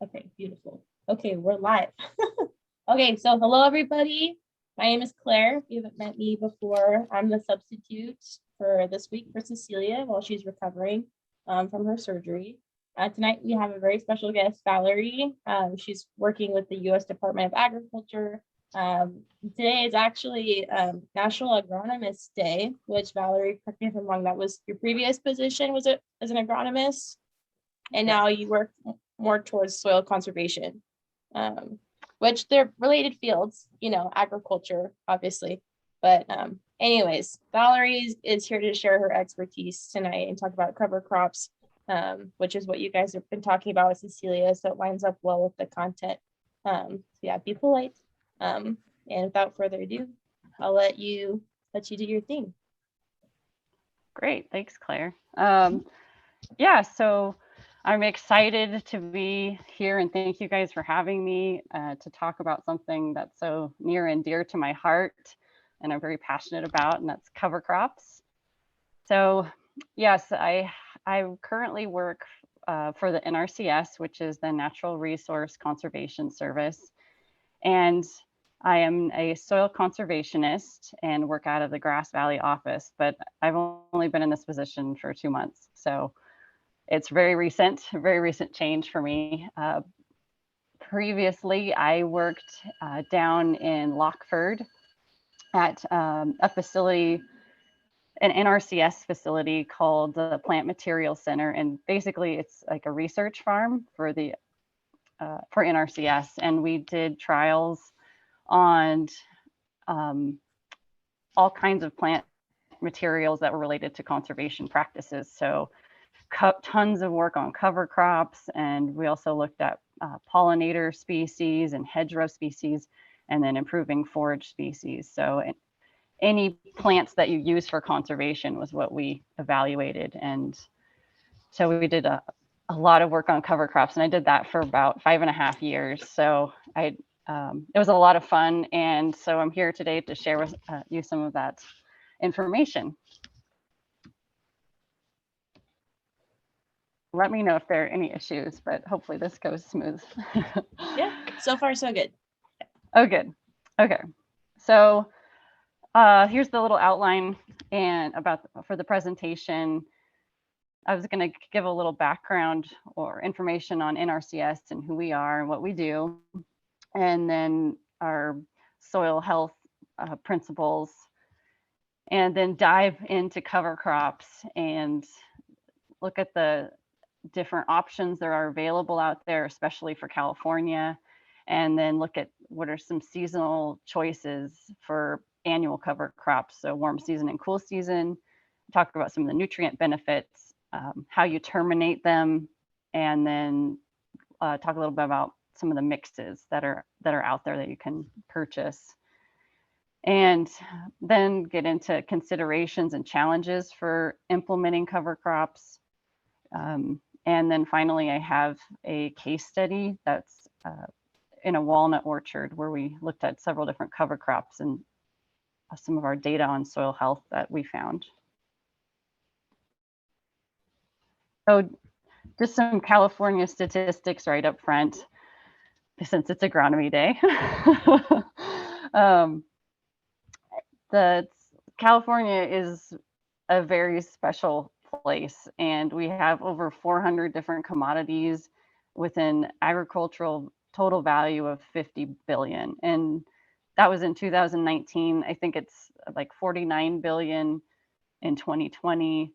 Okay, beautiful. Okay, we're live. Okay, so hello everybody. My name is Claire. If you haven't met me before, I'm the substitute for this week for Cecilia while she's recovering from her surgery. Tonight we have a very special guest, Valerie. She's working with the U.S. Department of Agriculture. Today is actually National Agronomist Day, which Valerie, correct me if I'm wrong, that was your previous position, was it, as an agronomist? And now you work more towards soil conservation, which they're related fields, you know, agriculture, obviously. But anyways, Valerie is here to share her expertise tonight and talk about cover crops, which is what you guys have been talking about with Cecilia. So it lines up well with the content. So yeah, be polite. And without further ado, I'll let you do your thing. Great, thanks, Claire. Yeah, so I'm excited to be here and thank you guys for having me to talk about something that's so near and dear to my heart and I'm very passionate about, and that's cover crops. So yes, I currently work for the NRCS, which is the Natural Resource Conservation Service. And I am a soil conservationist and work out of the Grass Valley office, but I've only been in this position for 2 months. So it's very recent change for me. Previously, I worked down in Lockford at a facility, an NRCS facility called the Plant Materials Center. And basically it's like a research farm for the for NRCS. And we did trials on all kinds of plant materials that were related to conservation practices. So tons of work on cover crops, and we also looked at pollinator species and hedgerow species, and then improving forage species. So any plants that you use for conservation was what we evaluated. And so we did a lot of work on cover crops, and I did that for about 5.5 years. So it was a lot of fun. And so I'm here today to share with you some of that information. Let me know if there are any issues, but hopefully this goes smooth. Yeah, so far so good. Oh, good. Okay. So here's the little outline and for the presentation. I was going to give a little background or information on NRCS and who we are and what we do, and then our soil health principles, and then dive into cover crops and look at the different options that are available out there, especially for California, and then look at what are some seasonal choices for annual cover crops, so warm season and cool season. Talk about some of the nutrient benefits, how you terminate them, and then talk a little bit about some of the mixes that are out there that you can purchase. And then get into considerations and challenges for implementing cover crops. And then finally, I have a case study that's in a walnut orchard where we looked at several different cover crops and some of our data on soil health that we found. So just some California statistics right up front, since it's Agronomy Day. California is a very special place, and we have over 400 different commodities with an agricultural total value of 50 billion. And that was in 2019. I think it's like 49 billion in 2020.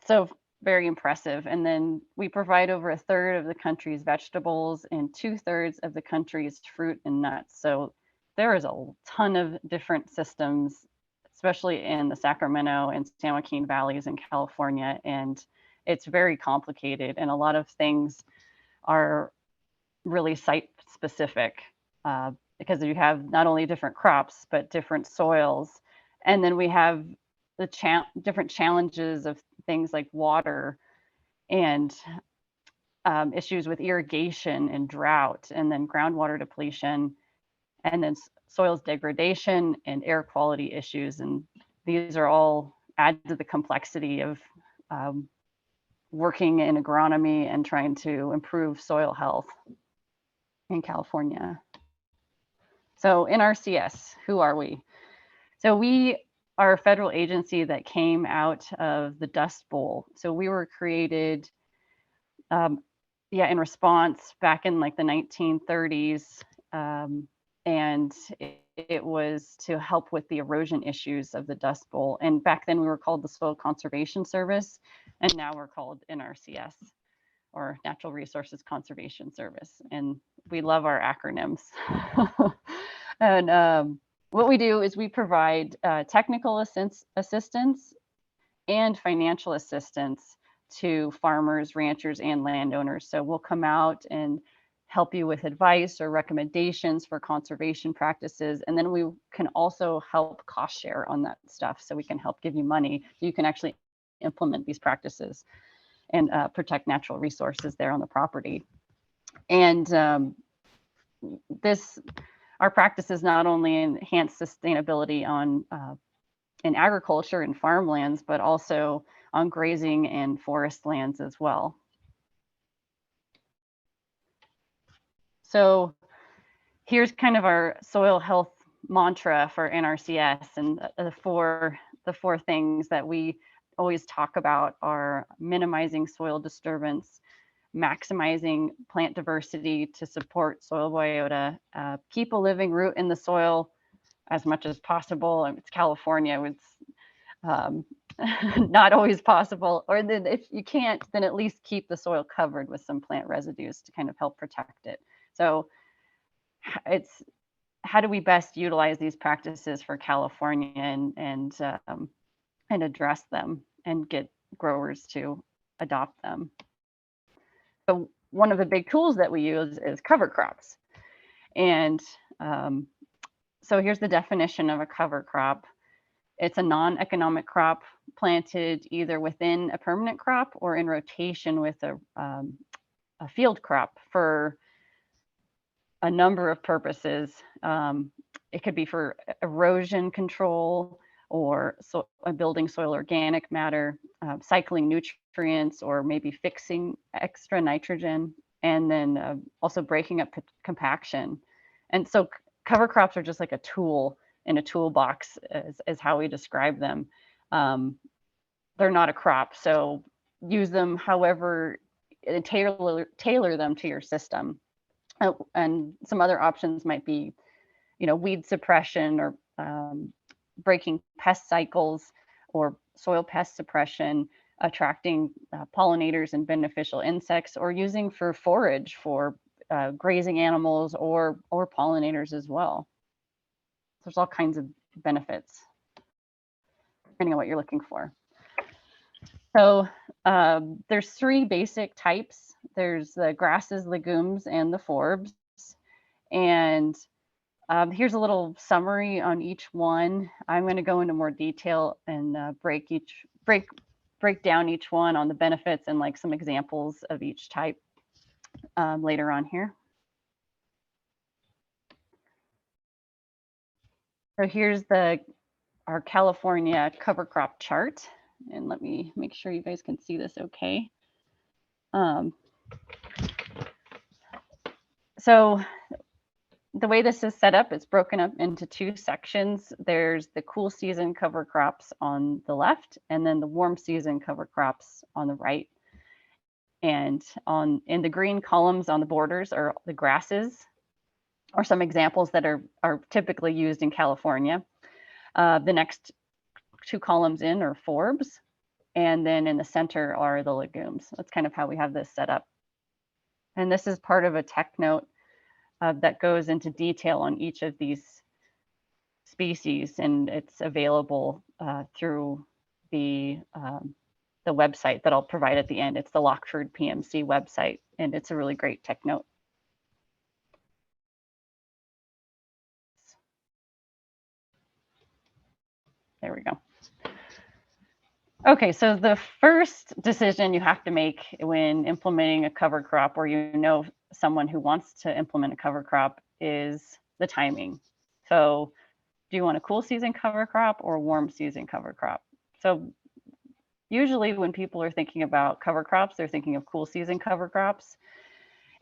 So very impressive. And then we provide over 1/3 of the country's vegetables and 2/3 of the country's fruit and nuts. So there is a ton of different systems, especially in the Sacramento and San Joaquin valleys in California. And it's very complicated. And a lot of things are really site specific because you have not only different crops, but different soils. And then we have the different challenges of things like water and issues with irrigation and drought, and then groundwater depletion, and then soils degradation and air quality issues. And these are all add to the complexity of working in agronomy and trying to improve soil health in California. So NRCS, who are we? So we are a federal agency that came out of the Dust Bowl. So we were created in response back in like the 1930s. And it was to help with the erosion issues of the Dust Bowl. And back then we were called the Soil Conservation Service, and now we're called NRCS, or Natural Resources Conservation Service. And we love our acronyms. And what we do is we provide technical assistance and financial assistance to farmers, ranchers, and landowners. So we'll come out and help you with advice or recommendations for conservation practices. And then we can also help cost share on that stuff. So we can help give you money so you can actually implement these practices and protect natural resources there on the property. And our practices not only enhance sustainability on in agriculture and farmlands, but also on grazing and forest lands as well. So here's kind of our soil health mantra for NRCS, and the four things that we always talk about are minimizing soil disturbance, maximizing plant diversity to support soil biota, keep a living root in the soil as much as possible. It's California, it's not always possible. Or then if you can't, then at least keep the soil covered with some plant residues to kind of help protect it. So it's how do we best utilize these practices for California and address them and get growers to adopt them. So one of the big tools that we use is cover crops. And so here's the definition of a cover crop. It's a non-economic crop planted either within a permanent crop or in rotation with a field crop for a number of purposes. It could be for erosion control, or building soil organic matter, cycling nutrients, or maybe fixing extra nitrogen, and then also breaking up compaction. And so cover crops are just like a tool in a toolbox is how we describe them. They're not a crop, so use them however, tailor them to your system. And some other options might be, weed suppression, or breaking pest cycles, or soil pest suppression, attracting pollinators and beneficial insects, or using for forage for grazing animals or pollinators as well. There's all kinds of benefits depending on what you're looking for. So there's three basic types. There's the grasses, legumes, and the forbs. And here's a little summary on each one. I'm going to go into more detail and break down each one on the benefits and like some examples of each type later on here. So here's our California cover crop chart, and let me make sure you guys can see this okay. So the way this is set up, it's broken up into two sections. There's the cool season cover crops on the left, and then the warm season cover crops on the right. And in the green columns on the borders are the grasses, or some examples that are typically used in California. The next two columns in are forbs, and then in the center are the legumes. That's kind of how we have this set up. And this is part of a tech note that goes into detail on each of these species, and it's available through the website that I'll provide at the end. It's the Lockford PMC website, and it's a really great tech note. There we go. Okay, so the first decision you have to make when implementing a cover crop, or someone who wants to implement a cover crop, is the timing. So do you want a cool season cover crop or a warm season cover crop? So usually when people are thinking about cover crops, they're thinking of cool season cover crops.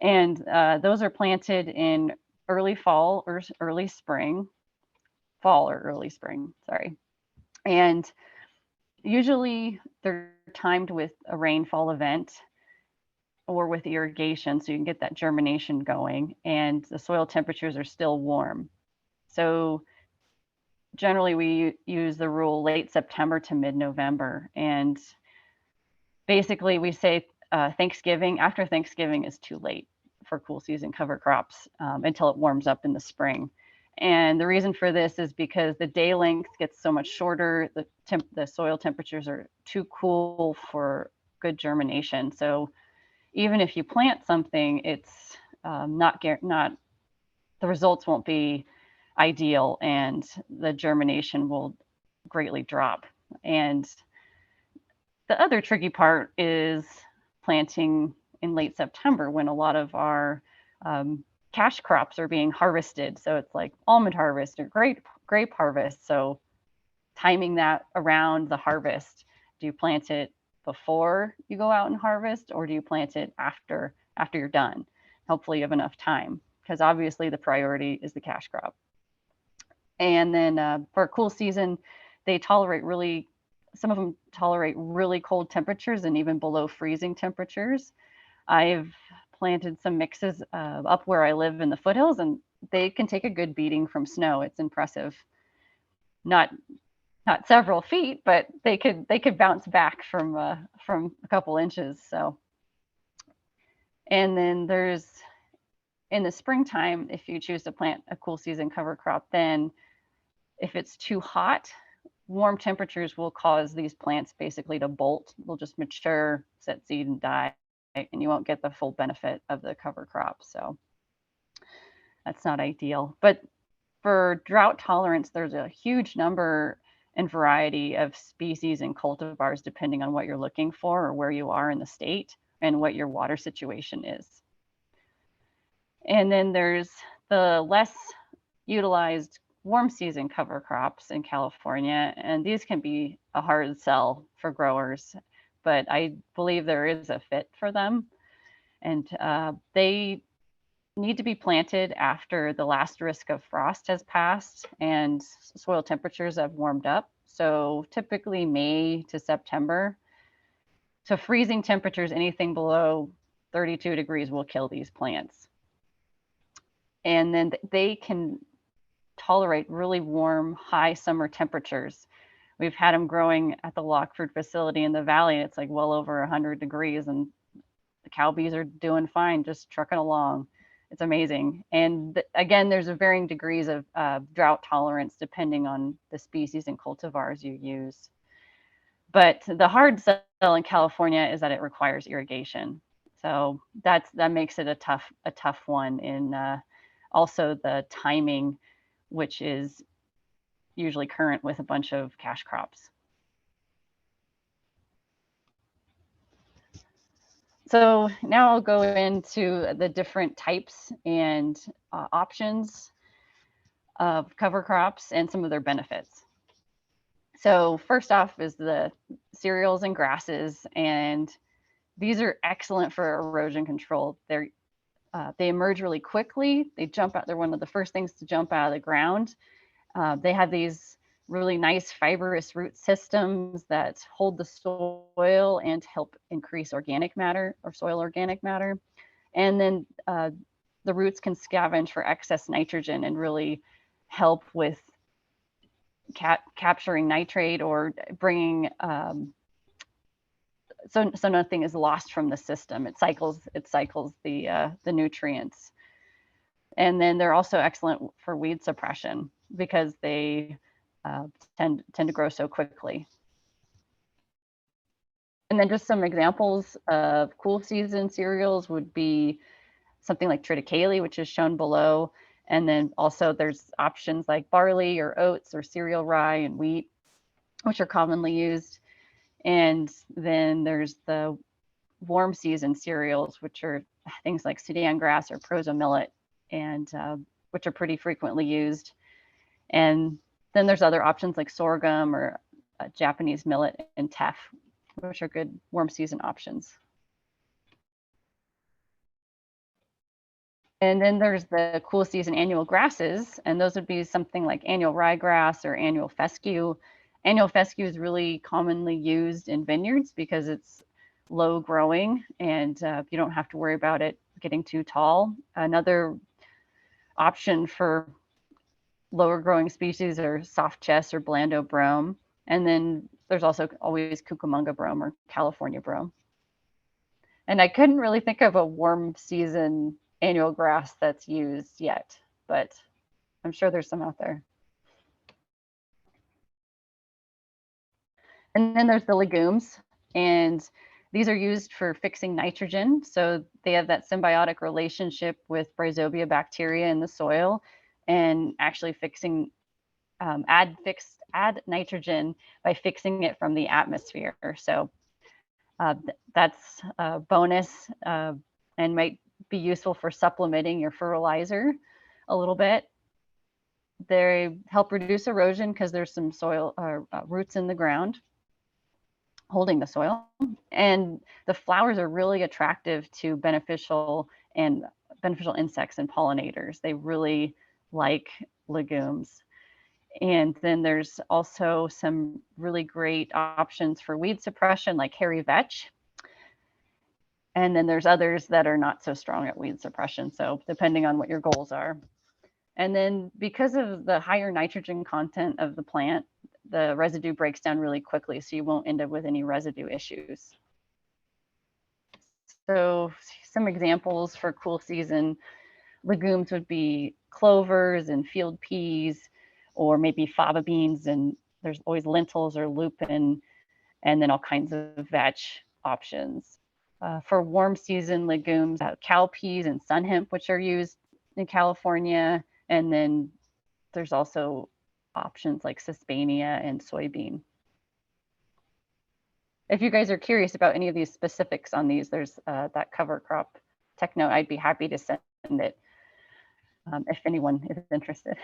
And those are planted in early fall or early spring, sorry. And usually they're timed with a rainfall event or with irrigation, so you can get that germination going, and the soil temperatures are still warm. So generally we use the rule late September to mid-November. And basically we say Thanksgiving, after Thanksgiving is too late for cool season cover crops until it warms up in the spring. And the reason for this is because the day length gets so much shorter, the soil temperatures are too cool for good germination. So even if you plant something, it's not the results won't be ideal, and the germination will greatly drop. And the other tricky part is planting in late September when a lot of our cash crops are being harvested. So it's like almond harvest or grape harvest. So timing that around the harvest, do you plant it before you go out and harvest, or do you plant it after you're done? Hopefully you have enough time, because obviously the priority is the cash crop. And then for a cool season, some of them tolerate really cold temperatures and even below freezing temperatures. I've planted some mixes up where I live in the foothills, and they can take a good beating from snow. It's impressive. Not several feet, but they could bounce back from a couple inches. So, and then there's in the springtime, if you choose to plant a cool season cover crop, then if it's too hot, warm temperatures will cause these plants basically to bolt. They'll just mature, set seed, and die, and you won't get the full benefit of the cover crop. So that's not ideal. But for drought tolerance, there's a huge number and variety of species and cultivars depending on what you're looking for or where you are in the state and what your water situation is. And then there's the less utilized warm season cover crops in California, and these can be a hard sell for growers, but I believe there is a fit for them. And they need to be planted after the last risk of frost has passed and soil temperatures have warmed up. So typically May to September. So freezing temperatures, anything below 32 degrees will kill these plants. And then they can tolerate really warm, high summer temperatures. We've had them growing at the Lockford facility in the valley. It's like well over 100 degrees, and the cow bees are doing fine, just trucking along. It's amazing. And again, there's a varying degrees of drought tolerance depending on the species and cultivars you use. But the hard sell in California is that it requires irrigation. So that makes it a tough one. In also the timing, which is usually current with a bunch of cash crops. So now I'll go into the different types and options of cover crops and some of their benefits. So first off is the cereals and grasses, and these are excellent for erosion control. They emerge really quickly. They jump out. They're one of the first things to jump out of the ground. They have these really nice fibrous root systems that hold the soil and help increase organic matter or soil organic matter. And then the roots can scavenge for excess nitrogen and really help with capturing nitrate or bringing so nothing is lost from the system. It cycles the nutrients. And then they're also excellent for weed suppression because they tend to grow so quickly. And then just some examples of cool season cereals would be something like triticale, which is shown below. And then also there's options like barley or oats or cereal rye and wheat, which are commonly used. And then there's the warm season cereals, which are things like Sudan grass or proso millet, and which are pretty frequently used. And then there's other options like sorghum or Japanese millet and teff. which are good warm season options. And then there's the cool season annual grasses, and those would be something like annual ryegrass or annual fescue. Annual fescue is really commonly used in vineyards because it's low growing and you don't have to worry about it getting too tall. Another option for lower growing species are soft chest or Blando brome. And then there's also always Cucamonga brome or California brome. And I couldn't really think of a warm season annual grass that's used yet, but I'm sure there's some out there. And then there's the legumes, and these are used for fixing nitrogen. So they have that symbiotic relationship with Rhizobia bacteria in the soil and actually fixing, add nitrogen by fixing it from the atmosphere. So that's a bonus and might be useful for supplementing your fertilizer a little bit. They help reduce erosion because there's some soil roots in the ground holding the soil. And the flowers are really attractive to beneficial insects and pollinators. They really like legumes. And then there's also some really great options for weed suppression like hairy vetch. And then there's others that are not so strong at weed suppression. So depending on what your goals are. And then because of the higher nitrogen content of the plant, the residue breaks down really quickly, so you won't end up with any residue issues. So some examples for cool season legumes would be clovers and field peas, or maybe fava beans, and there's always lentils or lupin, and then all kinds of vetch options. For warm season legumes, cowpeas and sun hemp, which are used in California, and then there's also options like Sesbania and soybean. If you guys are curious about any of these specifics on these, there's that cover crop tech note. I'd be happy to send it if anyone is interested.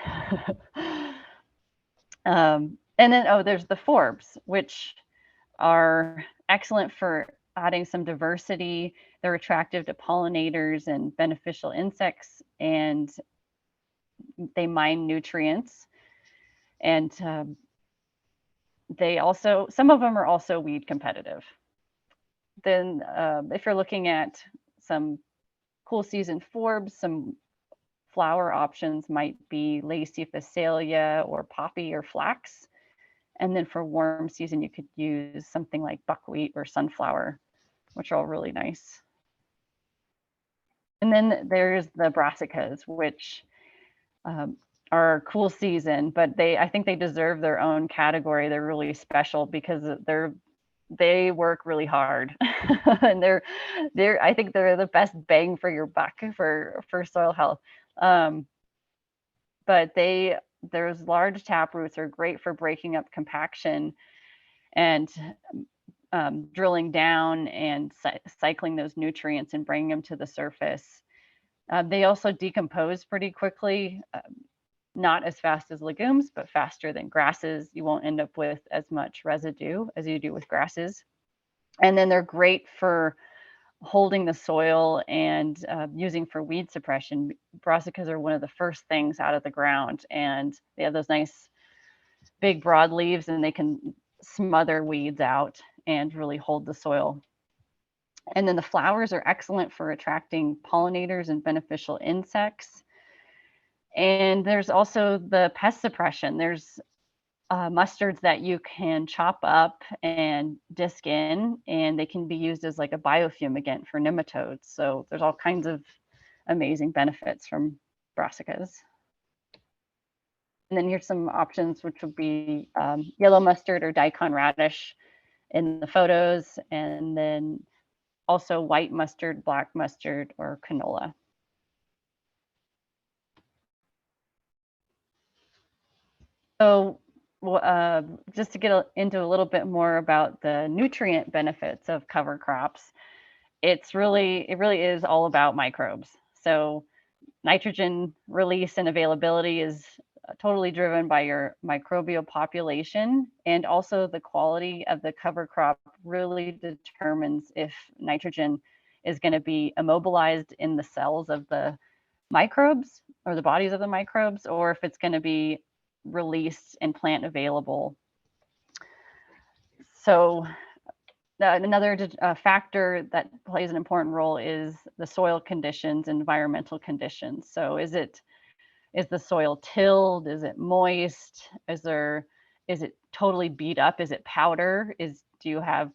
And then, there's the forbs, which are excellent for adding some diversity. They're attractive to pollinators and beneficial insects, and they mine nutrients. And they also, some of them are also weed competitive. Then if you're looking at some cool season forbs, some flower options might be lacy phacelia or poppy or flax. And then for warm season, you could use something like buckwheat or sunflower, which are all really nice. And then there's the brassicas, which are cool season, but I think they deserve their own category. They're really special because they work really hard, and I think they're the best bang for your buck for soil health. But those large tap roots are great for breaking up compaction and drilling down and cycling those nutrients and bringing them to the surface. They also decompose pretty quickly, not as fast as legumes, but faster than grasses. You won't end up with as much residue as you do with grasses. And then they're great for holding the soil and using for weed suppression. Brassicas are one of the first things out of the ground, and they have those nice big broad leaves, and they can smother weeds out and really hold the soil. And then the flowers are excellent for attracting pollinators and beneficial insects. And there's also the pest suppression. There's mustards that you can chop up and disc in, and they can be used as like a biofumigant for nematodes. So there's all kinds of amazing benefits from brassicas. And then here's some options, which would be yellow mustard or daikon radish in the photos, and then also white mustard, black mustard, or canola. So just to get into a little bit more about the nutrient benefits of cover crops, it really is all about microbes. So nitrogen release and availability is totally driven by your microbial population, and also the quality of the cover crop really determines if nitrogen is going to be immobilized in the cells of the microbes or the bodies of the microbes, or if it's going to be released and plant available. So another factor that plays an important role is the soil conditions, environmental conditions. So is the soil tilled? Is it moist? Is it totally beat up? Is it powder? Do you have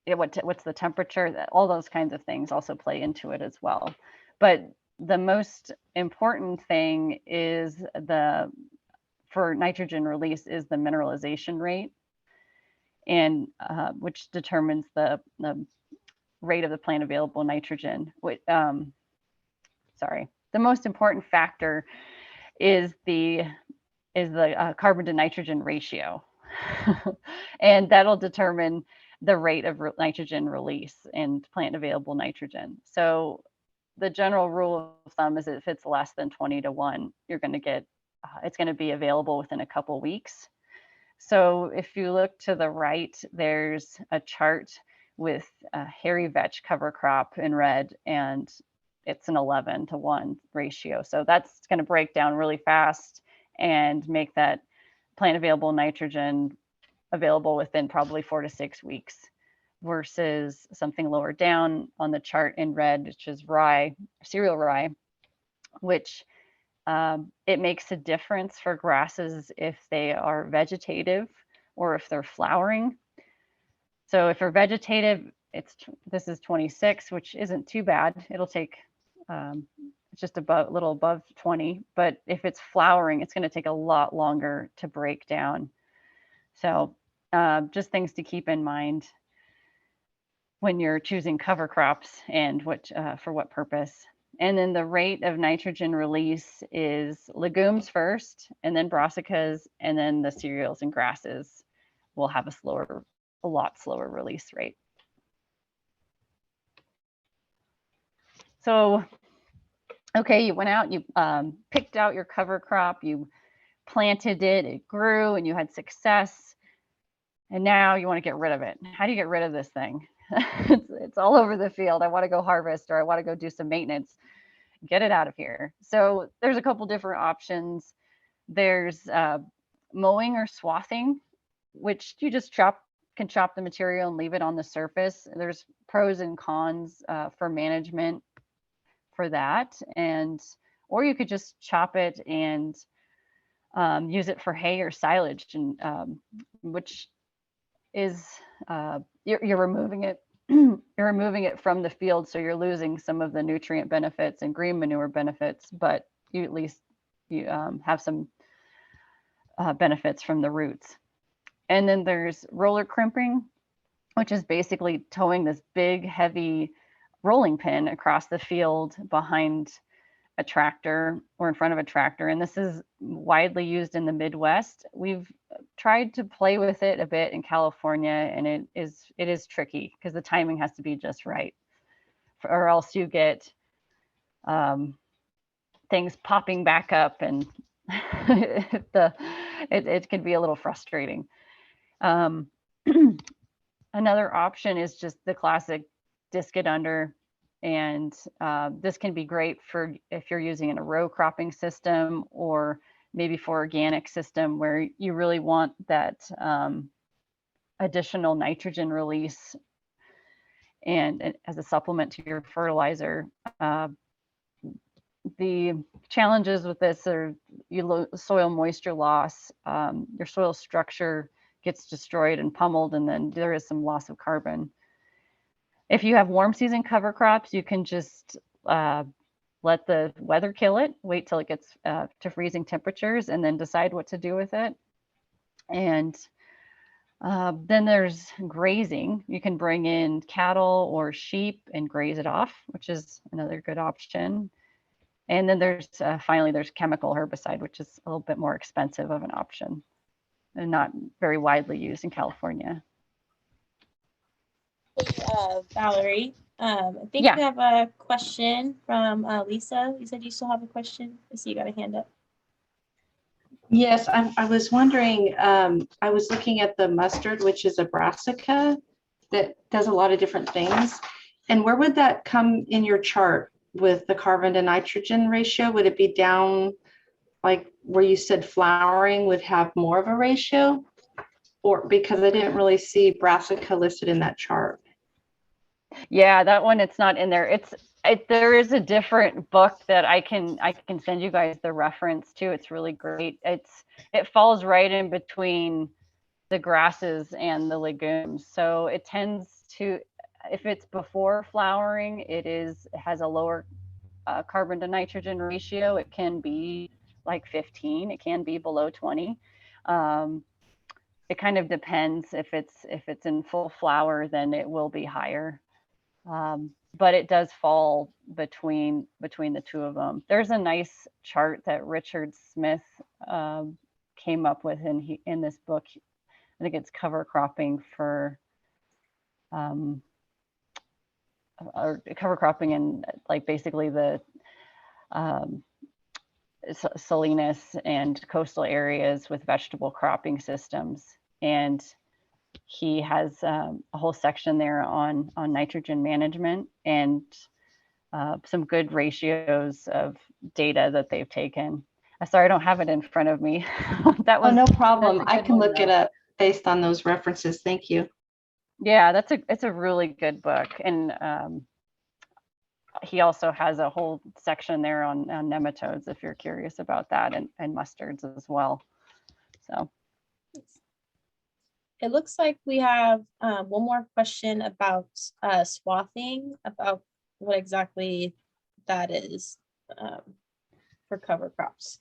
what's the temperature? All those kinds of things also play into it as well. But the most important thing is for nitrogen release is the mineralization rate, and which determines the rate of the plant available nitrogen. The most important factor is the carbon to nitrogen ratio, and that'll determine the rate of nitrogen release and plant available nitrogen. So the general rule of thumb is if it's less than 20-1, you're going to get it's going to be available within a couple weeks. So if you look to the right, there's a chart with a hairy vetch cover crop in red, and it's an 11-1 ratio. So that's going to break down really fast and make that plant available nitrogen available within probably 4 to 6 weeks, versus something lower down on the chart in red, which is rye, cereal rye, which it makes a difference for grasses if they are vegetative or if they're flowering. So if they're vegetative, this is 26, which isn't too bad. It'll take it's just a little above 20, but if it's flowering, it's going to take a lot longer to break down. So just things to keep in mind when you're choosing cover crops and for what purpose. And then the rate of nitrogen release is legumes first, and then brassicas, and then the cereals and grasses will have a lot slower release rate. So, okay, you went out, you picked out your cover crop, you planted it, it grew, and you had success. And now you want to get rid of it. How do you get rid of this thing? It's all over the field. I want to go harvest, or I want to go do some maintenance. Get it out of here. So there's a couple different options. There's mowing or swathing, which you just can chop the material and leave it on the surface. There's pros and cons for management for that, or you could just chop it and use it for hay or silage, and which is you're removing it. You're removing it from the field, so you're losing some of the nutrient benefits and green manure benefits, but you at least have some benefits from the roots. And then there's roller crimping, which is basically towing this big, heavy rolling pin across the field behind a tractor or in front of a tractor. And this is widely used in the Midwest. We've tried to play with it a bit in California, and it is tricky because the timing has to be just right, or else you get things popping back up, and it can be a little frustrating. Another option is just the classic disc it under. And this can be great for if you're using a row cropping system, or maybe for organic system where you really want that additional nitrogen release and as a supplement to your fertilizer. The challenges with this are soil moisture loss, your soil structure gets destroyed and pummeled, and then there is some loss of carbon. If you have warm season cover crops, you can just let the weather kill it, wait till it gets to freezing temperatures, and then decide what to do with it. And then there's grazing. You can bring in cattle or sheep and graze it off, which is another good option. And then there's finally there's chemical herbicide, which is a little bit more expensive of an option and not very widely used in California. Valerie, I think Yeah. we have a question from Lisa. Lisa, do you still have a question? I see you got a hand up. Yes, I was wondering, I was looking at the mustard, which is a brassica that does a lot of different things. And where would that come in your chart with the carbon to nitrogen ratio? Would it be down like where you said flowering would have more of a ratio? Or because I didn't really see brassica listed in that chart. Yeah, that one, it's not in there. There is a different book that I can send you guys the reference to. It's really great. It falls right in between the grasses and the legumes. So it tends to, if it's before flowering, it has a lower carbon to nitrogen ratio. It can be like 15. It can be below 20. It kind of depends. If it's in full flower, then it will be higher. But it does fall between the two of them. There's a nice chart that Richard Smith came up with in this book. I think it's cover cropping for or cover cropping in like basically the Salinas and coastal areas with vegetable cropping systems. And he has a whole section there on nitrogen management and some good ratios of data that they've taken. Sorry, I don't have it in front of me. Oh, no problem. I can look it up based on those references. Thank you. Yeah, it's a really good book. And he also has a whole section there on nematodes if you're curious about that, and mustards as well. So it looks like we have one more question about swathing, about what exactly that is for cover crops.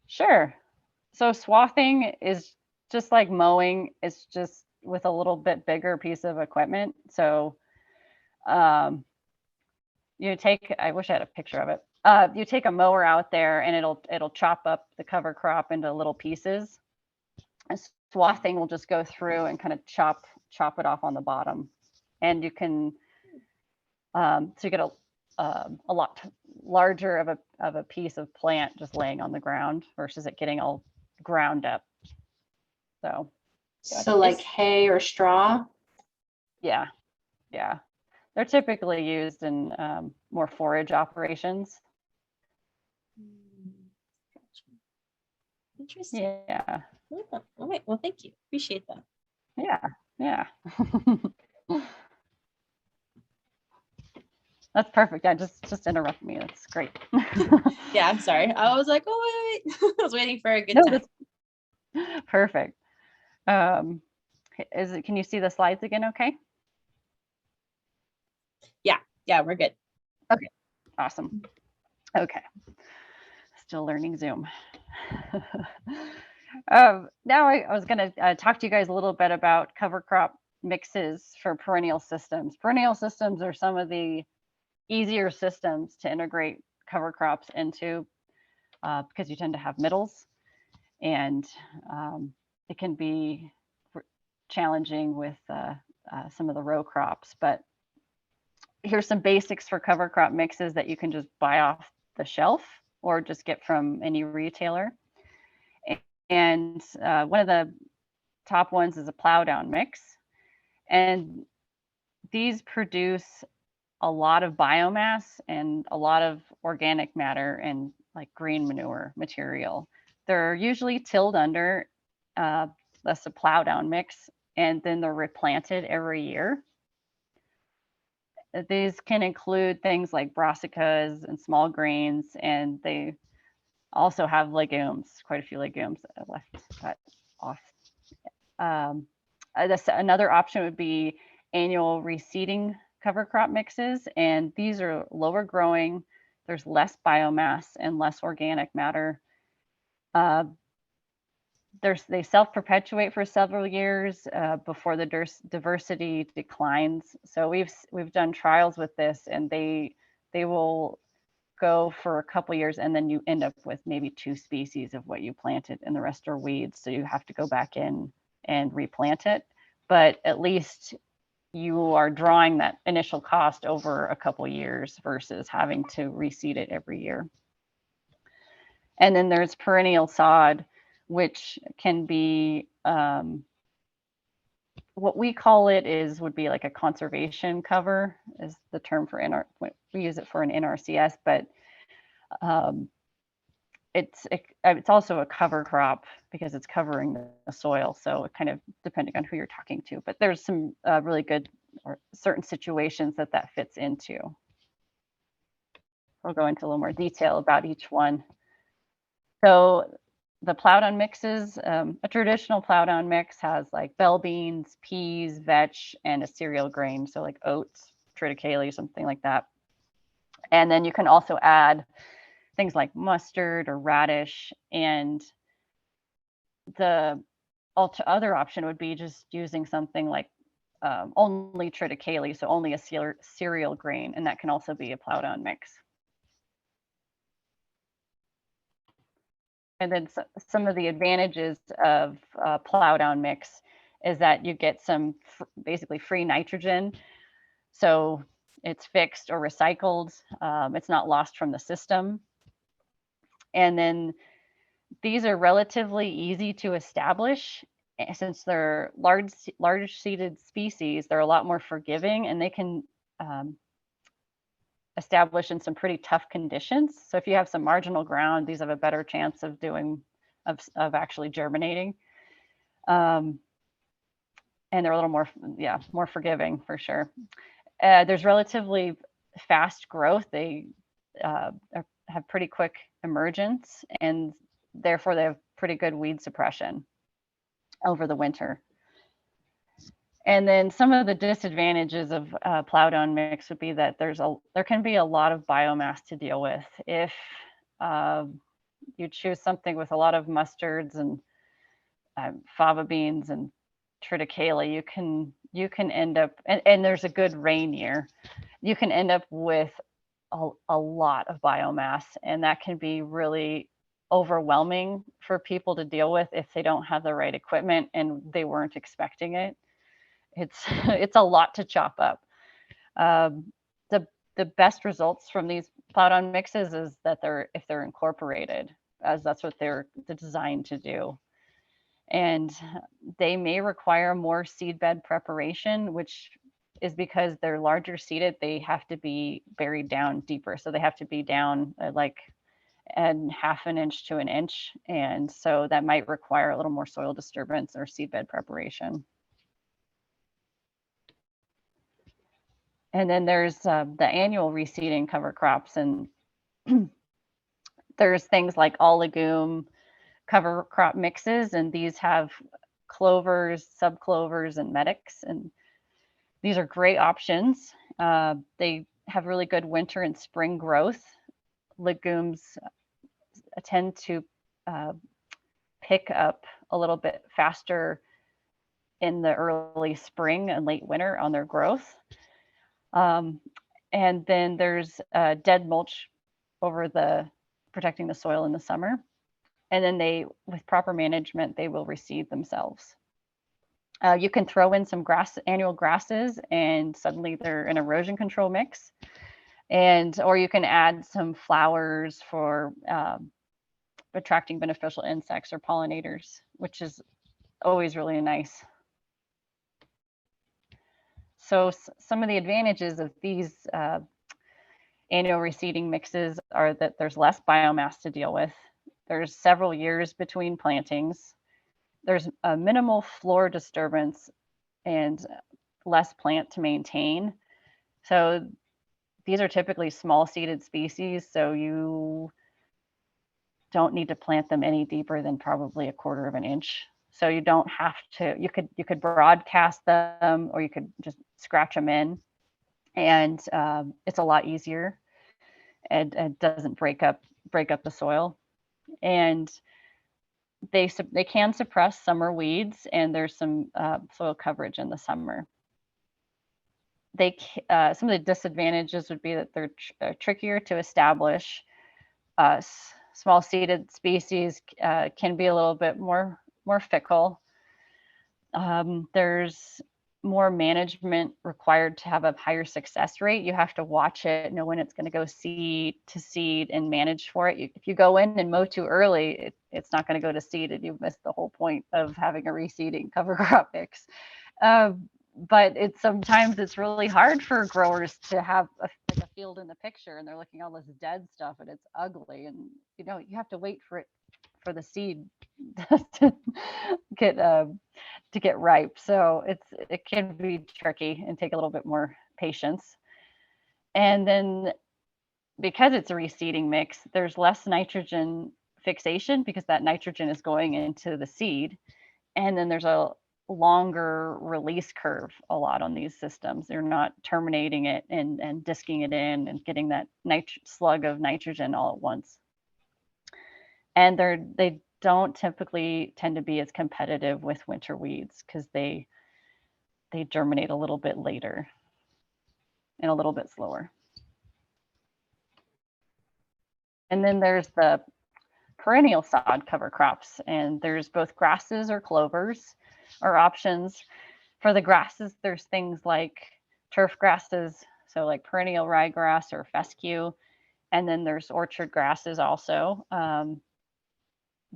Sure. So swathing is just like mowing. It's just with a little bit bigger piece of equipment. So you take, I wish I had a picture of it. You take a mower out there and it'll chop up the cover crop into little pieces. And swathing will just go through and kind of chop it off on the bottom. And you can, so you get a lot larger of a piece of plant just laying on the ground versus it getting all ground up. So like hay or straw? Yeah. They're typically used in more forage operations. Interesting. Yeah. All right. Well, thank you. Appreciate that. Yeah. That's perfect. Yeah, just interrupt me. That's great. Yeah, I'm sorry. I was like, oh wait. I was waiting for a good time. That's perfect. Can you see the slides again? Okay. Yeah, we're good. Okay, awesome. Okay, still learning Zoom. Now I was going to talk to you guys a little bit about cover crop mixes for perennial systems. Perennial systems are some of the easier systems to integrate cover crops into because you tend to have middles, and it can be challenging with some of the row crops. But here's some basics for cover crop mixes that you can just buy off the shelf or just get from any retailer. And one of the top ones is a plow down mix. And these produce a lot of biomass and a lot of organic matter and like green manure material. They're usually tilled under, that's a plow down mix, and then they're replanted every year. These can include things like brassicas and small grains, and they also have legumes, quite a few legumes that are left cut off. Another option would be annual reseeding cover crop mixes, and these are lower growing. There's less biomass and less organic matter. They self-perpetuate for several years before the diversity declines. So we've done trials with this, and they will go for a couple years, and then you end up with maybe 2 species of what you planted, and the rest are weeds. So you have to go back in and replant it. But at least you are drawing that initial cost over a couple years versus having to reseed it every year. And then there's perennial sod, which can be what we call it would be like a conservation cover is the term for we use it for an NRCS, but it's also a cover crop because it's covering the soil. So it kind of depending on who you're talking to, but there's some really good or certain situations that fits into. We'll go into a little more detail about each one. So the plowed-on mixes, a traditional plowed-on mix has like bell beans, peas, vetch, and a cereal grain. So like oats, triticale, something like that. And then you can also add things like mustard or radish. And the other option would be just using something like only triticale, so only a cereal grain, and that can also be a plowed-on mix. And then some of the advantages of plowed-on mix is that you get some basically free nitrogen. So it's fixed or recycled. It's not lost from the system. And then these are relatively easy to establish. Since they're large seeded species, they're a lot more forgiving, and they can establish in some pretty tough conditions. So if you have some marginal ground, these have a better chance of actually germinating. And they're a little more, more forgiving for sure. There's relatively fast growth. They have pretty quick emergence, and therefore they have pretty good weed suppression over the winter. And then some of the disadvantages of plowed-on mix would be that there can be a lot of biomass to deal with. If you choose something with a lot of mustards and fava beans and triticale, you can end up, and there's a good rain year, you can end up with a lot of biomass, and that can be really overwhelming for people to deal with if they don't have the right equipment and they weren't expecting it. It's a lot to chop up. The best results from these plowed-on mixes is that if they're incorporated, as that's what they're designed to do. And they may require more seed bed preparation, which is because they're larger seeded. They have to be buried down deeper, so they have to be down like and 1/2 inch to 1 inch, and so that might require a little more soil disturbance or seed bed preparation. And then there's the annual reseeding cover crops, and there's things like all legume cover crop mixes, and these have clovers, subclovers, and medics, and these are great options. They have really good winter and spring growth. Legumes tend to pick up a little bit faster in the early spring and late winter on their growth. And then there's dead mulch over protecting the soil in the summer. And then with proper management, they will reseed themselves. You can throw in some annual grasses, and suddenly they're an erosion control mix. Or you can add some flowers for attracting beneficial insects or pollinators, which is always really nice. So some of the advantages of these annual reseeding mixes are that there's less biomass to deal with. There's several years between plantings. There's a minimal floor disturbance and less plant to maintain. So these are typically small seeded species, so you don't need to plant them any deeper than probably 1/4 inch. So you don't have to, you could broadcast them, or you could just scratch them in, and it's a lot easier, and it doesn't break up the soil. And they can suppress summer weeds, and there's some soil coverage in the summer. Some of the disadvantages would be that they're trickier to establish. Small seeded species can be a little bit more fickle. There's more management required to have a higher success rate. You have to watch it, know when it's going to go seed to seed and manage for it. If you go in and mow too early, it's not going to go to seed, and you've missed the whole point of having a reseeding cover crop mix. But sometimes it's really hard for growers to have like a field in the picture, and they're looking at all this dead stuff and it's ugly, and you have to wait for the seed to get ripe. So it can be tricky and take a little bit more patience. And then because it's a reseeding mix, there's less nitrogen fixation because that nitrogen is going into the seed. And then there's a longer release curve a lot on these systems. They're not terminating it and disking it in and getting that slug of nitrogen all at once. And they don't typically tend to be as competitive with winter weeds because they germinate a little bit later and a little bit slower. And then there's the perennial sod cover crops, and there's both grasses or clovers or options. For the grasses, there's things like turf grasses, so like perennial ryegrass or fescue, and then there's orchard grasses also.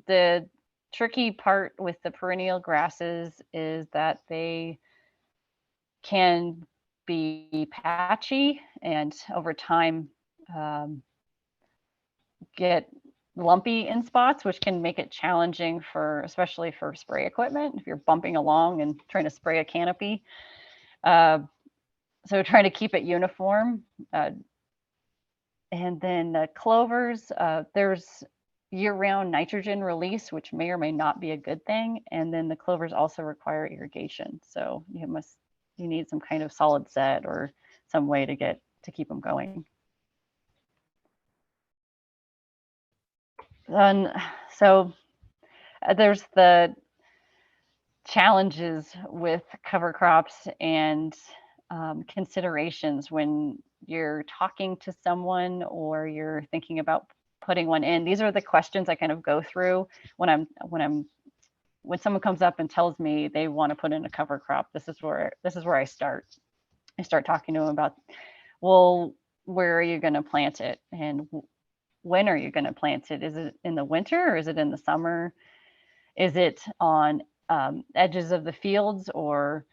The tricky part with the perennial grasses is that they can be patchy and over time get lumpy in spots, which can make it challenging especially for spray equipment if you're bumping along and trying to spray a canopy. So trying to keep it uniform. And then the clovers, there's year-round nitrogen release, which may or may not be a good thing. And then the clovers also require irrigation. So you need some kind of solid set or some way to keep them going. And so there's the challenges with cover crops and considerations when you're talking to someone or you're thinking about putting one in. These are the questions I kind of go through when someone comes up and tells me they want to put in a cover crop. This is where I start. I start talking to them about, well, where are you going to plant it, and when are you going to plant it? Is it in the winter or is it in the summer? Is it on edges of the fields or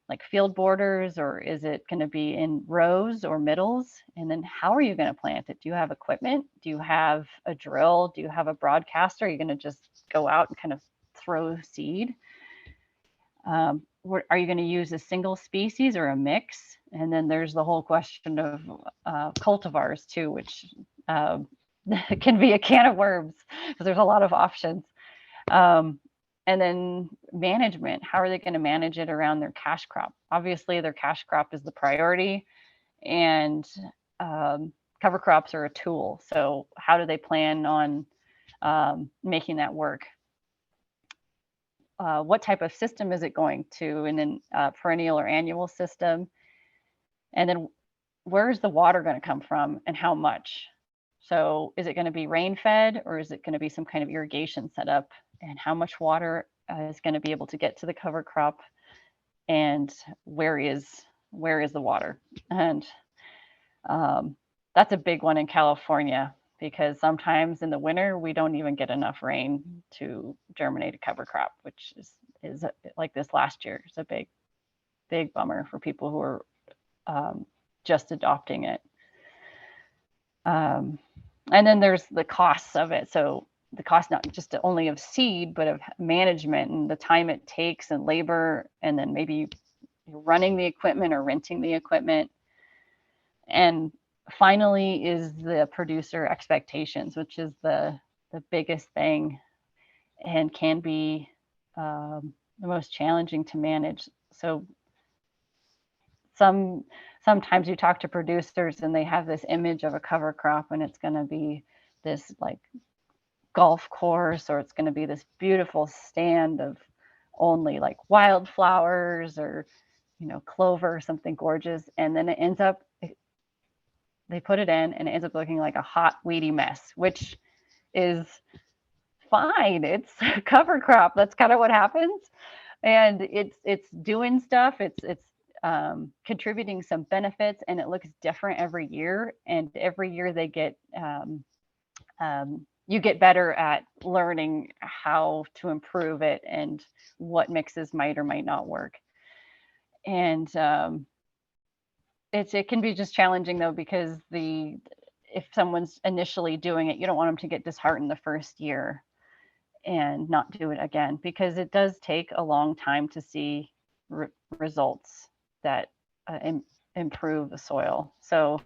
like field borders, or is it going to be in rows or middles? And then how are you going to plant it? Do you have equipment? Do you have a drill? Do you have a broadcaster? Are you going to just go out and kind of throw seed? Are you going to use a single species or a mix? And then there's the whole question of cultivars too, which can be a can of worms because there's a lot of options. And then management, how are they going to manage it around their cash crop? Obviously, their cash crop is the priority, and cover crops are a tool. So how do they plan on making that work? What type of system is it going to, and then perennial or annual system? And then where's the water going to come from and how much? So is it going to be rain fed, or is it going to be some kind of irrigation setup? And how much water is going to be able to get to the cover crop, and where is the water? And that's a big one in California, because sometimes in the winter we don't even get enough rain to germinate a cover crop, which is like this last year. It's a big bummer for people who are just adopting it. And then there's the costs of it. So the cost not just only of seed, but of management and the time it takes and labor, and then maybe running the equipment or renting the equipment. And finally is the producer expectations, which is the biggest thing and can be the most challenging to manage. So sometimes you talk to producers and they have this image of a cover crop, and it's going to be this like golf course, or it's going to be this beautiful stand of only like wildflowers or clover or something gorgeous, and then it ends up, they put it in and it ends up looking like a hot weedy mess, which is fine. It's a cover crop. That's kind of what happens. and it's doing stuff. It's contributing some benefits, and it looks different every year. And every year they get you get better at learning how to improve it and what mixes might or might not work. And it can be just challenging though, because if someone's initially doing it, you don't want them to get disheartened the first year and not do it again, because it does take a long time to see results that improve the soil. So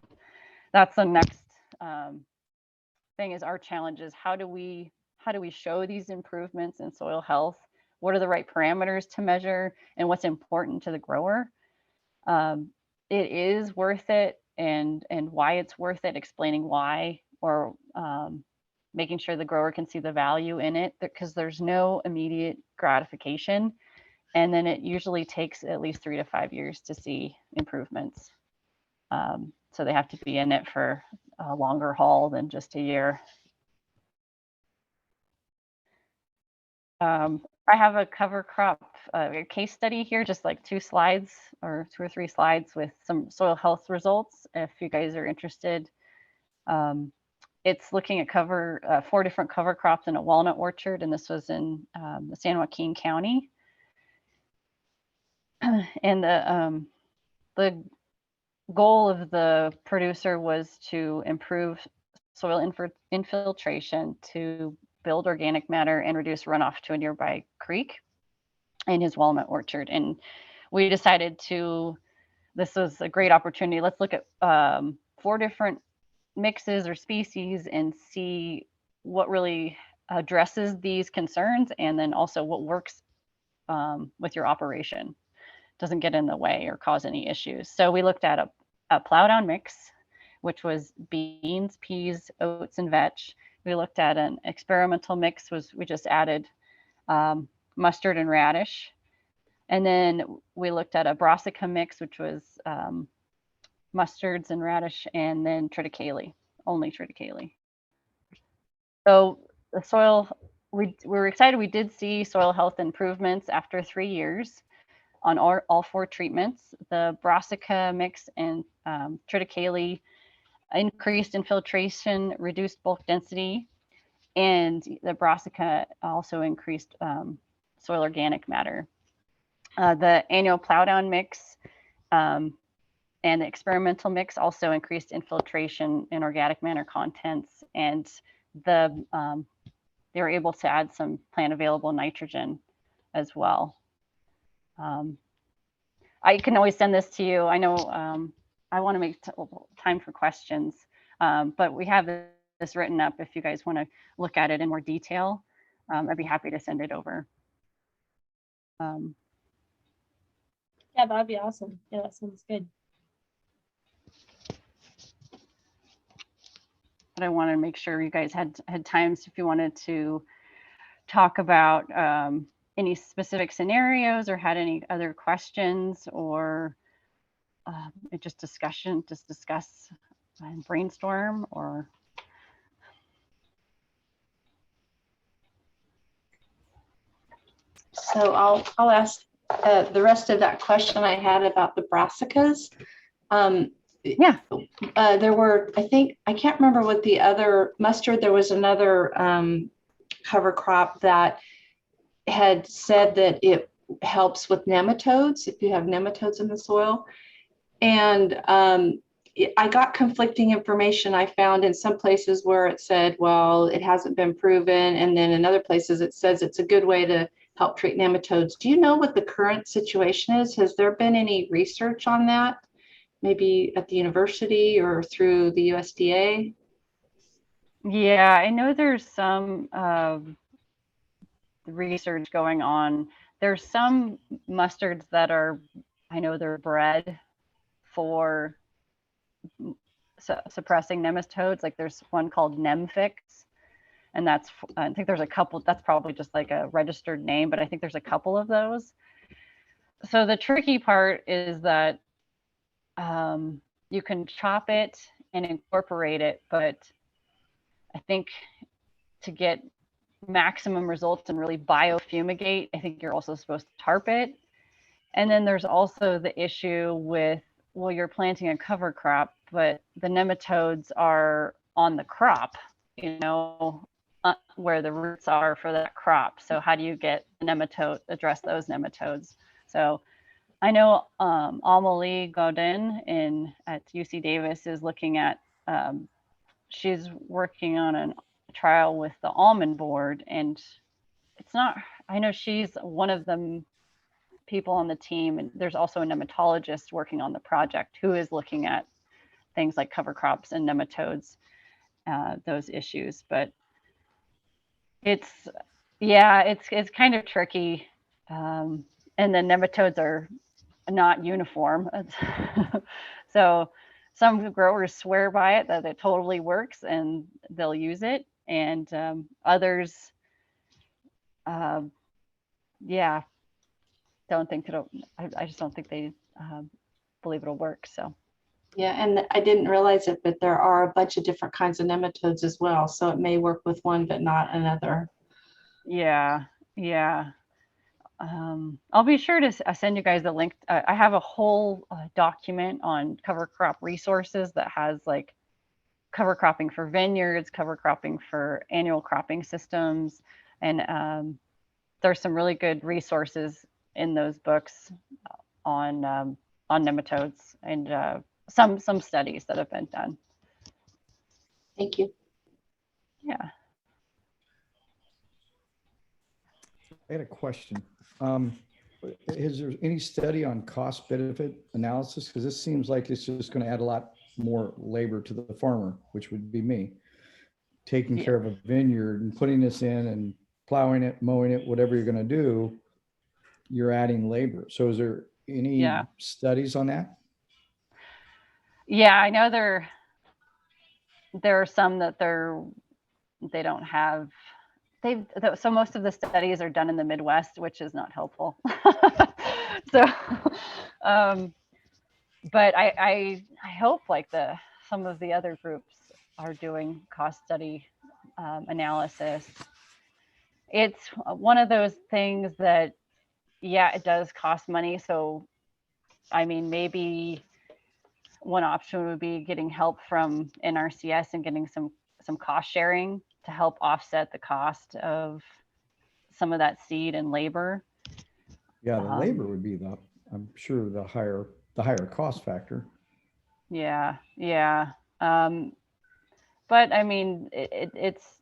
that's the next thing, is our challenge is how do we show these improvements in soil health? What are the right parameters to measure, and what's important to the grower? It is worth it, and why it's worth it, explaining why, or making sure the grower can see the value in it, because there's no immediate gratification. And then it usually takes at least 3 to 5 years to see improvements. So they have to be in it for a longer haul than just a year. I have a cover crop case study here, just like 2 slides or 2 or 3 slides with some soil health results, if you guys are interested. It's looking at 4 different cover crops in a walnut orchard, and this was in the San Joaquin County. And the goal of the producer was to improve soil infiltration, to build organic matter and reduce runoff to a nearby creek in his walnut orchard. And we decided this was a great opportunity. Let's look at 4 different mixes or species and see what really addresses these concerns, and then also what works with your operation, doesn't get in the way or cause any issues. So we looked at a plow down mix, which was beans, peas, oats, and vetch. We looked at an experimental mix, we just added mustard and radish. And then we looked at a brassica mix, which was mustards and radish, and then triticale, only triticale. So the soil, we were excited. We did see soil health improvements after 3 years on all 4 treatments. The brassica mix and triticale increased infiltration, reduced bulk density, and the brassica also increased soil organic matter. The annual plowdown mix and the experimental mix also increased infiltration and organic matter contents, and they were able to add some plant available nitrogen as well. I can always send this to you. I know I want to make time for questions, but we have this written up if you guys want to look at it in more detail. I'd be happy to send it over. Yeah, that'd be awesome. Yeah, that sounds good. But I want to make sure you guys had times if you wanted to talk about any specific scenarios or had any other questions, or just discuss and brainstorm, or. So I'll ask the rest of that question I had about the brassicas. Yeah. There were, I can't remember what the other mustard, there was another cover crop that had said that it helps with nematodes, if you have nematodes in the soil. And I got conflicting information. I found in some places where it said, well, it hasn't been proven. And then in other places it says it's a good way to help treat nematodes. Do you know what the current situation is? Has there been any research on that? Maybe at the university or through the USDA? Yeah, I know there's some research going on. There's some mustards that I know they're bred for suppressing nematodes. Like there's one called Nemfix, and I think there's a couple, that's probably just like a registered name, but I think there's a couple of those. So the tricky part is that you can chop it and incorporate it, but I think to get maximum results and really biofumigate, I think you're also supposed to tarp it. And then there's also the issue with, well, you're planting a cover crop, but the nematodes are on the crop, where the roots are for that crop. So how do you get the address those nematodes? So I know Amelie Gaudin at UC Davis is looking at, she's working on a trial with the almond board, and I know she's one of the people on the team, and there's also a nematologist working on the project who is looking at things like cover crops and nematodes, those issues. But it's kind of tricky, and the nematodes are not uniform. So some growers swear by it that it totally works and they'll use it, and others, don't think I just don't think they believe it'll work. So Yeah, and I didn't realize it, but there are a bunch of different kinds of nematodes as well. So it may work with one, but not another. yeah. I'll be sure to send you guys the link. I have a whole document on cover crop resources that has like cover cropping for vineyards, cover cropping for annual cropping systems, and there's some really good resources in those books on nematodes and some studies that have been done. Thank you. Yeah. I had a question. Is there any study on cost benefit analysis? Because this seems like it's just going to add a lot more labor to the farmer, which would be me, taking care of a vineyard and putting this in and plowing it, mowing it, whatever you're going to do, you're adding labor. So is there any studies on that? Yeah, I know there are some that they don't have. So most of the studies are done in the Midwest, which is not helpful. So, but I hope like some of the other groups are doing cost study analysis. It's one of those things that, it does cost money. So, I mean, maybe one option would be getting help from NRCS and getting some cost sharing to help offset the cost of some of that seed and labor. Yeah, the labor would be I'm sure the higher cost factor. Yeah. But I mean, it's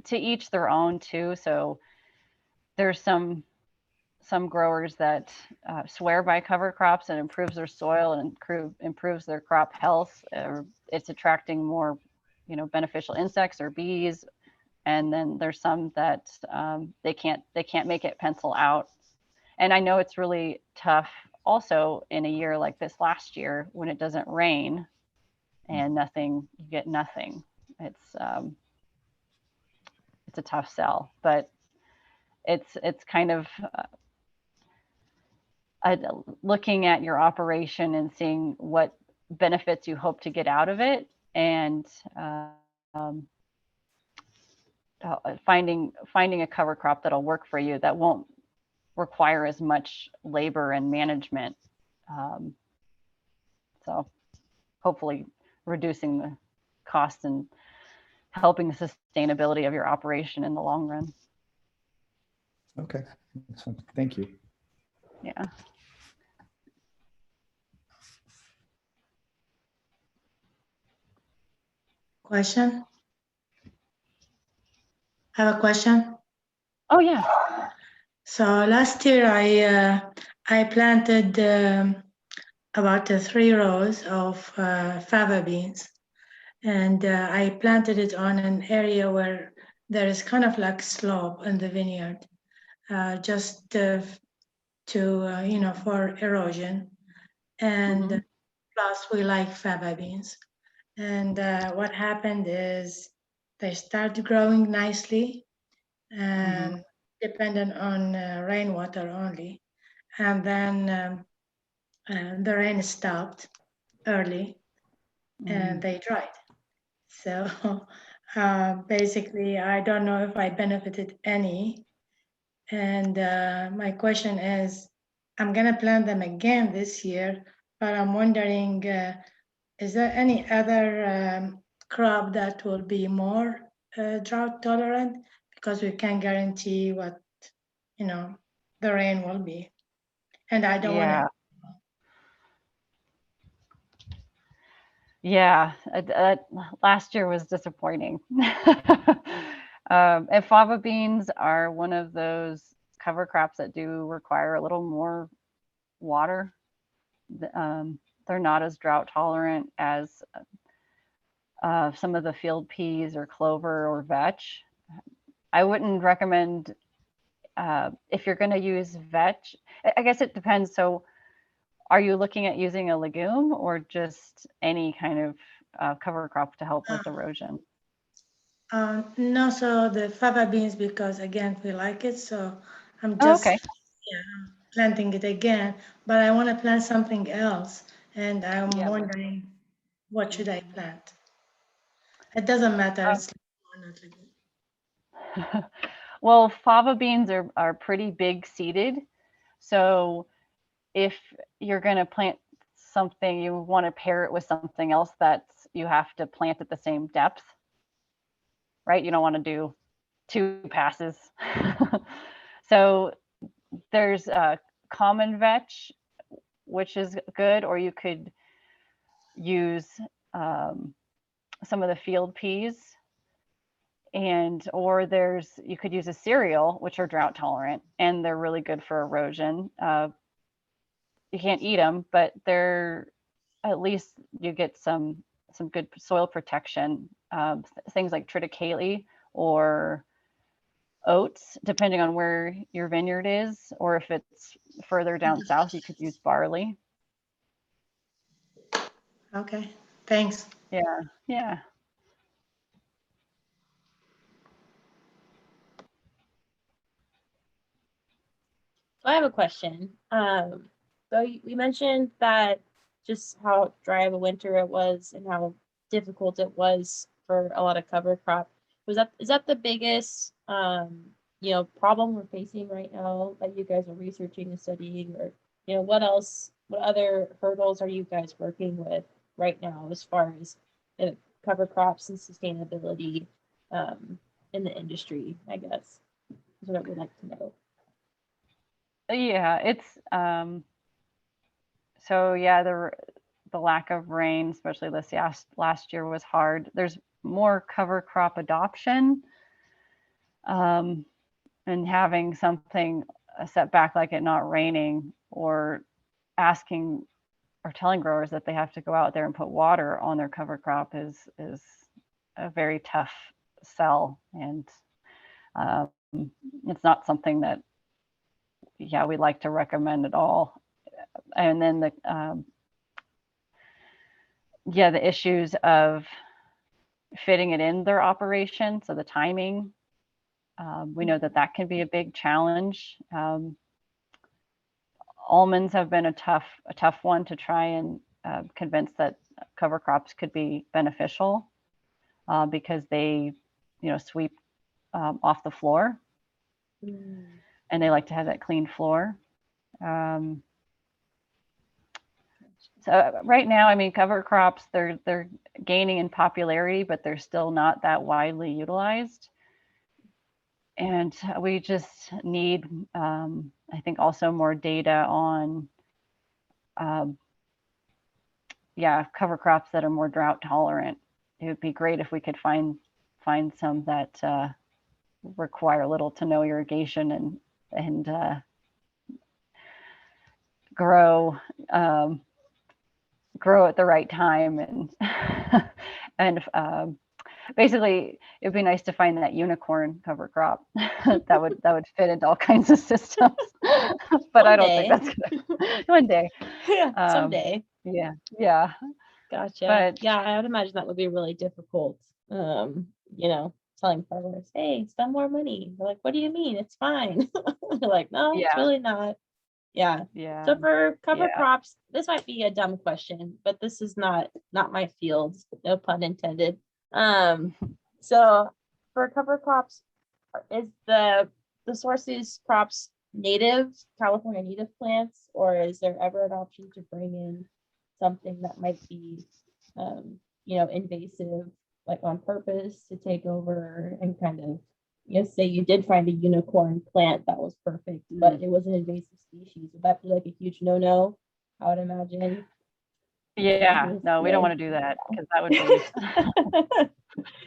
to each their own too. So there's some growers that swear by cover crops and improves their soil and improves their crop health. It's attracting more, beneficial insects or bees. And then there's some that they can't make it pencil out. And I know it's really tough also in a year like this last year when it doesn't rain and you get nothing. It's a tough sell, but it's kind of looking at your operation and seeing what benefits you hope to get out of it, and finding a cover crop that'll work for you that won't require as much labor and management. So hopefully reducing the cost and helping the sustainability of your operation in the long run. Okay, thank you. Yeah. Question? I have a question. Oh yeah. So last year I planted about 3 rows of fava beans, and I planted it on an area where there is kind of like slope in the vineyard, just to for erosion, and plus we like fava beans. And what happened is they started growing nicely and dependent on rainwater only. And then the rain stopped early and they dried. So Basically, I don't know if I benefited any. And my question is, I'm gonna plant them again this year, but I'm wondering, is there any other crop that will be more drought tolerant? Because we can't guarantee what, the rain will be. And I don't want Yeah. to. Yeah, last year was disappointing. And fava beans are one of those cover crops that do require a little more water. They're not as drought tolerant as some of the field peas or clover or vetch. I wouldn't recommend if you're going to use vetch. I guess it depends. So, are you looking at using a legume or just any kind of cover crop to help with erosion? No, so the fava beans, because again, we like it, so I'm Oh, just okay. planting it again, but I want to plant something else, and I'm Yeah. wondering, what should I plant? It doesn't matter, Oh. it's legume or not legume. Well, fava beans are pretty big seeded. So if you're going to plant something, you want to pair it with something else that's you have to plant at the same depth, right? You don't want to do 2 passes. So there's common vetch, which is good, or you could use some of the field peas, and or you could use a cereal, which are drought tolerant and they're really good for erosion. You can't eat them, but they're at least you get some good soil protection. Things like triticale or oats, depending on where your vineyard is, or if it's further down south, you could use barley. Okay, thanks. Yeah, yeah. So I have a question. So we mentioned that just how dry of a winter it was and how difficult it was for a lot of cover crop. Is that the biggest problem we're facing right now that you guys are researching and studying, or what other hurdles are you guys working with right now as far as cover crops and sustainability in the industry, I guess is what I would like to know. Yeah, it's so yeah, the lack of rain, especially this last year, was hard. There's more cover crop adoption, and having something a setback like it not raining, or asking or telling growers that they have to go out there and put water on their cover crop is a very tough sell, and it's not something that we like to recommend at all. And then the issues of fitting it in their operation, so the timing, we know that can be a big challenge. Almonds have been a tough one to try and convince that cover crops could be beneficial, because they sweep off the floor, and they like to have that clean floor. So right now, I mean, cover crops, they're gaining in popularity, but they're still not that widely utilized. And we just need, I think, also more data on, cover crops that are more drought tolerant. It would be great if we could find some that require little to no irrigation and grow at the right time, and basically it'd be nice to find that unicorn cover crop that would fit into all kinds of systems. But I don't think that's gonna one day. Yeah, someday. Yeah. Gotcha. But yeah, I would imagine that would be really difficult. Telling farmers, hey, spend more money. They're like, what do you mean? It's fine. They're like, no, it's really not. Yeah. Yeah. So for cover crops, this might be a dumb question, but this is not my field, no pun intended. So for cover crops, is the sources crops native California native plants, or is there ever an option to bring in something that might be, invasive, like on purpose to take over and kind of, say you did find a unicorn plant that was perfect, but it was an invasive species. Would that be like a huge no-no? I would imagine. Yeah, no, we don't want to do that because that would be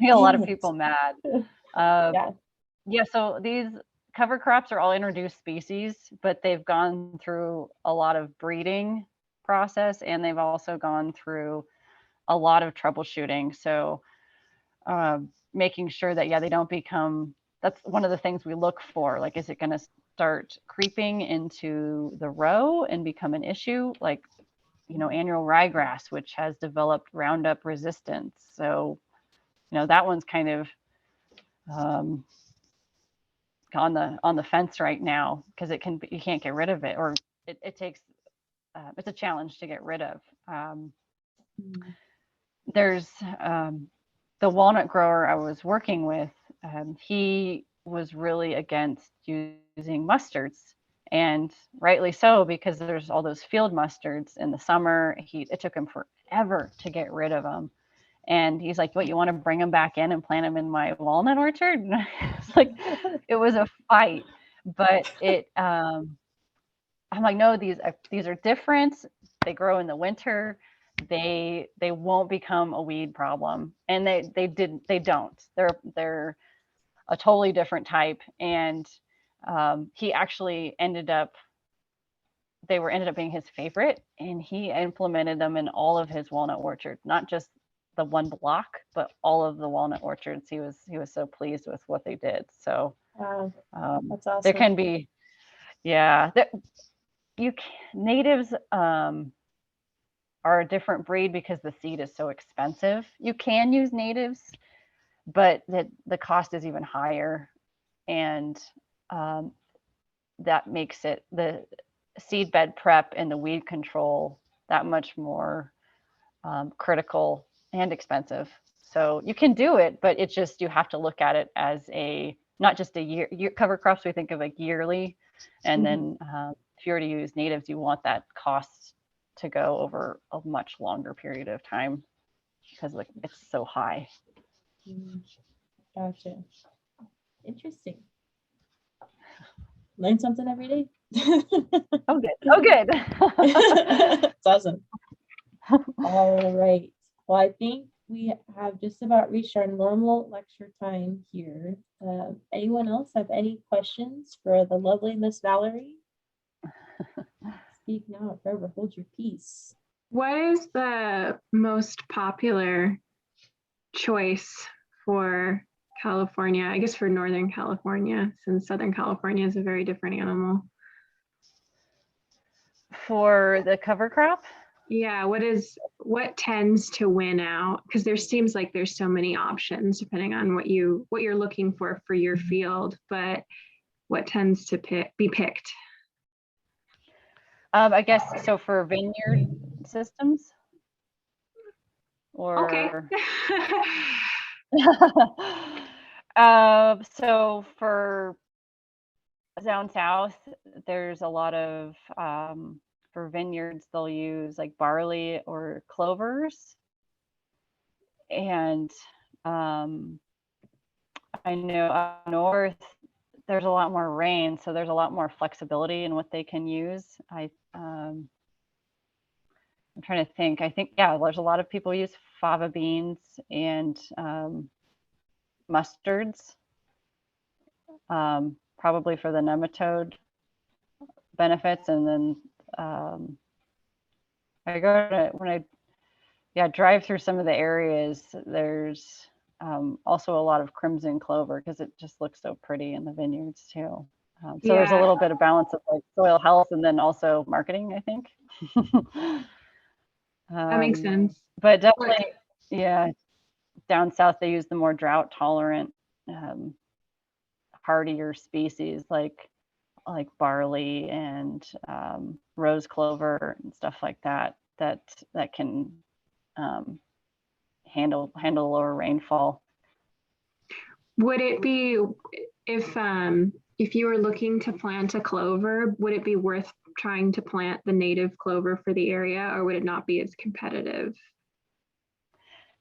make a lot of people mad. Yeah. Yeah, so these cover crops are all introduced species, but they've gone through a lot of breeding process and they've also gone through a lot of troubleshooting. So making sure that, yeah, they don't become, that's one of the things we look for. Like, is it going to start creeping into the row and become an issue? Like, annual ryegrass, which has developed Roundup resistance. So, that one's kind of on the fence right now because you can't get rid of it, or it takes it's a challenge to get rid of. There's the walnut grower I was working with. He was really against using mustards, and rightly so, because there's all those field mustards in the summer. It took him forever to get rid of them. And he's like, what, you want to bring them back in and plant them in my walnut orchard? And it's like, it was a fight, but I'm like, no, these are different. They grow in the winter. They won't become a weed problem. And they don't. They're a totally different type. And he actually ended up being his favorite, and he implemented them in all of his walnut orchards, not just the one block, but all of the walnut orchards. He was so pleased with what they did. So That's awesome. there can be, yeah, natives are a different breed because the seed is so expensive. You can use natives, but the cost is even higher, and that makes it the seed bed prep and the weed control that much more critical and expensive. So you can do it, but it's just, you have to look at it as not just a year cover crops. We think of like yearly, and then if you were to use natives, you want that cost to go over a much longer period of time because it's so high. Gotcha. Interesting. Learn something every day. Oh, good. It's awesome. All right. Well, I think we have just about reached our normal lecture time here. Anyone else have any questions for the lovely Miss Valerie? Speak now or forever hold your peace. What is the most popular choice for California? I guess for Northern California, since Southern California is a very different animal. For the cover crop? Yeah, what tends to win out? Because there seems like there's so many options depending on what you're looking for your field, but what tends to be picked? I guess so for vineyard systems. Or okay. So for down south, there's a lot of for vineyards, they'll use like barley or clovers. And I know up north, there's a lot more rain, so there's a lot more flexibility in what they can use. I'm trying to think. I think, yeah, there's a lot of people use fava beans and mustards, probably for the nematode benefits. And then when I drive through some of the areas, there's also a lot of crimson clover because it just looks so pretty in the vineyards too. So there's a little bit of balance of like soil health and then also marketing, I think. That makes sense. But definitely, yeah, down south they use the more drought tolerant, hardier species like barley and rose clover and stuff like that can handle lower rainfall. Would it be if you were looking to plant a clover, would it be worth trying to plant the native clover for the area, or would it not be as competitive?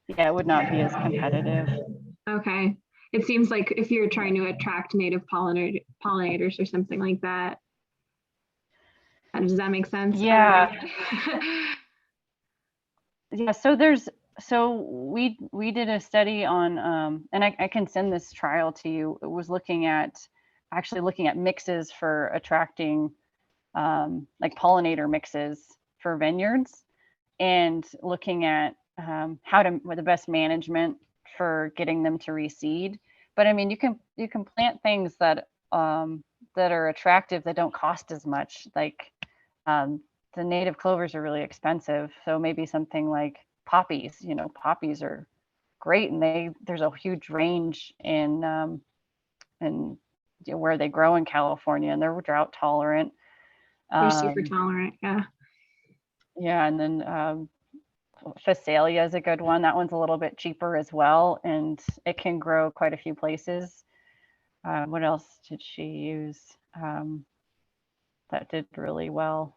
Yeah, it would not be as competitive. Okay. It seems like if you're trying to attract native pollinators or something like that. Does that make sense? Yeah. Yeah, so we did a study on and I can send this trial to you. It was looking at mixes for attracting like pollinator mixes for vineyards, and looking at what the best management for getting them to reseed. But I mean, you can plant things that are attractive that don't cost as much. Like the native clovers are really expensive, so maybe something like poppies. Poppies are great, and there's a huge range in where they grow in California, and they're drought tolerant. They're super tolerant, yeah. Yeah, and then Phacelia is a good one. That one's a little bit cheaper as well, and it can grow quite a few places. What else did she use that did really well?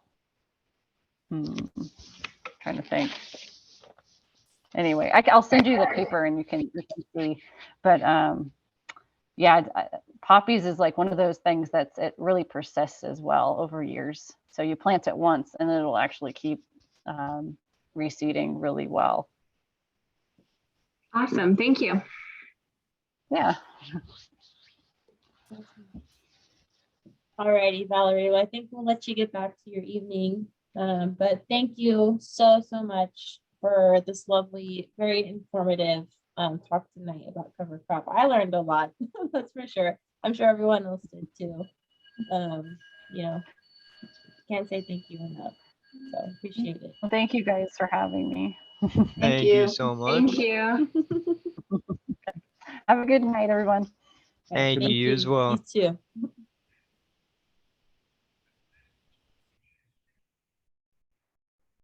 Trying to think. Anyway, I'll send you the paper and you can see. But yeah, poppies is like one of those things it really persists as well over years. So you plant it once and it'll actually keep reseeding really well. Awesome. Thank you. Yeah. Alrighty, Valerie. Well, I think we'll let you get back to your evening. But thank you so much for this lovely, very informative talk tonight about cover crop. I learned a lot, that's for sure. I'm sure everyone else did too. Can't say thank you enough. So appreciate it. Well, thank you guys for having me. Thank you. so much. Thank you. Have a good night, everyone. Thank you as well. You too.